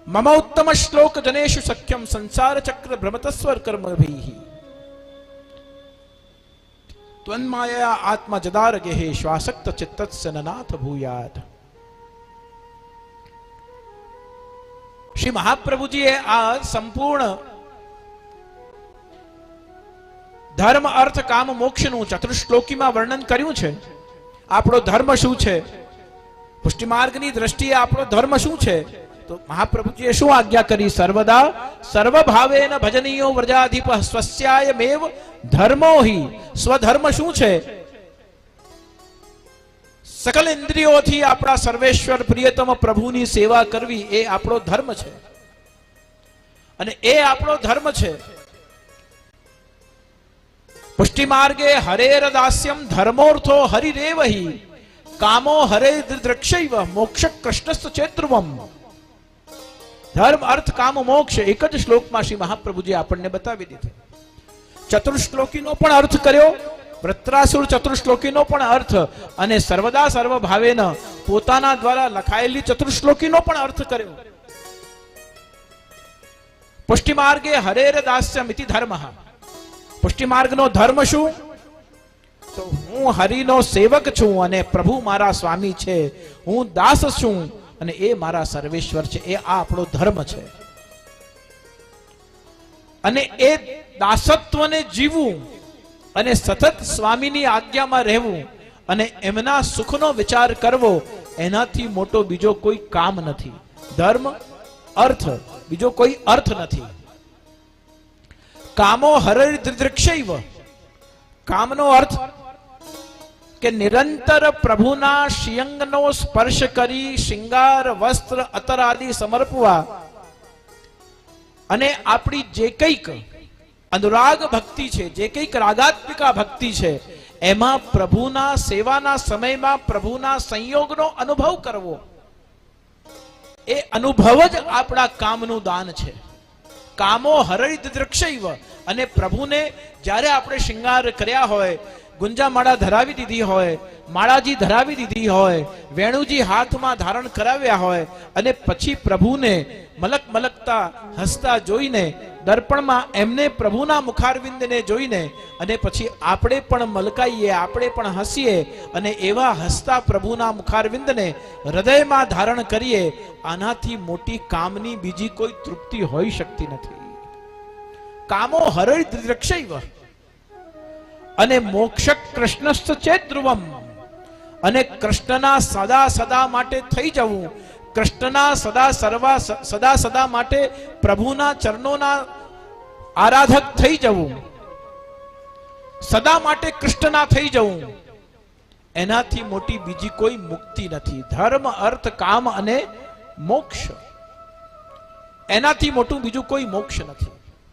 मम उत्तम श्लोक जनेषु सख्यम संसार चक्र भ्रमतस्वर कर्मभिः त्वन्माया आत्मा जदार गेहे श्वासक्त चित्तस्य ननाथ भूयात। श्री महाप्रभुजीए आ संपूर्ण धर्म अर्थ काम मोक्ष नु चतुश्लोकी में वर्णन कर्યું છે। આપણો ધર્મ શું છે, પુષ્ટિ માર્ગની દ્રષ્ટિએ આપણો ધર્મ શું છે, તો મહાપ્રભુજીએ શું આજ્ઞા કરી? સર્વદા સર્વભાવેન ભજનીયો વ્રજાધિપઃ સ્વસ્યાયમેવ ધર્મો હિ। સ્વધર્મ શું છે? સકલ ઇન્દ્રિયોથી આપણા સર્વેશ્વર પ્રિયતમ પ્રભુની સેવા કરવી એ આપણો ધર્મ છે અને એ આપણો ધર્મ છે। पुष्टि मार्गे हरेर दास्यम धर्मोर्थो हरिरेव हि कामो हरे दृक्षैव मोक्ष कृष्णस्थ चेत्रुवम। धर्म अर्थ काम मोक्ष एक ज श्लोक में श्री महाप्रभुजी आपने बतावी दीधो। चतुर्श्लोकी नो पण अर्थ कर्यो, वृत्रासुर चतुर्श्लोकी नो पण अर्थ अने सर्वदा सर्वभावेन पोताना द्वारा लखायेली चतुर्श्लोकी नो पण अर्थ कर्यो। पुष्टि मार्गे हरेर दास्यम इति धर्मः। पुष्टि मार्ग नो धर्म शू? तो हूँ हरि नो सेवक छू अने प्रभु मारा स्वामी छे, हूँ दास छू अने ए मारा सर्वेश्वर छे। ए आपणो धर्म छे अने ए दासत्व ने जीवू अने सतत स्वामी नी आज्ञा में रहेवू अने एमना सुख नो विचार करवो एनाथी मोटो बीजो कोई काम नथी। धर्म अर्थ बीजो कोई अर्थ नथी। कामो हरिदृक्षैव, कामनो अर्थ के निरंतर प्रभुना श्रीअंगनो स्पर्श करी श्रृंगार वस्त्र अतर आदि समर्पवा अने आपणी जे कईक अनुराग भक्ति छे, जे कईक रागात्मिका भक्ति छे एमा प्रभुना सेवाना समयमां प्रभुना संयोगनो अनुभव करवो। ए अनुभव ज आपणा कामनु दान छे। कामो हरिदृक्षैव अने प्रभु ने जारे आपणे श्रृंगार कर्या होय, गुंजा माळा धरावी दीधी होय, माळाजी धरावी दीधी होय, वेणुजी हाथ में धारण कराव्या होय अने पछी प्रभु ने मलक मलकता हसता जोईने दर्पण में एमने प्रभुना मुखारविंद ने जोईने अने पछी आपणे पण मलकाईए, आपणे पण हसीए अने एवा हसता प्रभुना मुखारविंद ने हृदय में धारण करीए। आनाथी मोटी कामनी बीजी कोई तृप्ति होई शकती नथी। कामो हरिदृक्षैव अने मोक्ष कृष्णस्थ चेत्रुवम अने कृष्णना सदा सदा माटे थई जवुं। कृष्णना सदा सदा माटे प्रभुना चरणोना आराधक थई जवुं, सदा माटे कृष्णना थई जवुं एनाथी मोटी बीजी कोई मुक्ति नथी। धर्म अर्थ काम अने मोक्ष एनाथी मोटुं बीजું कोई मोक्ष नथी।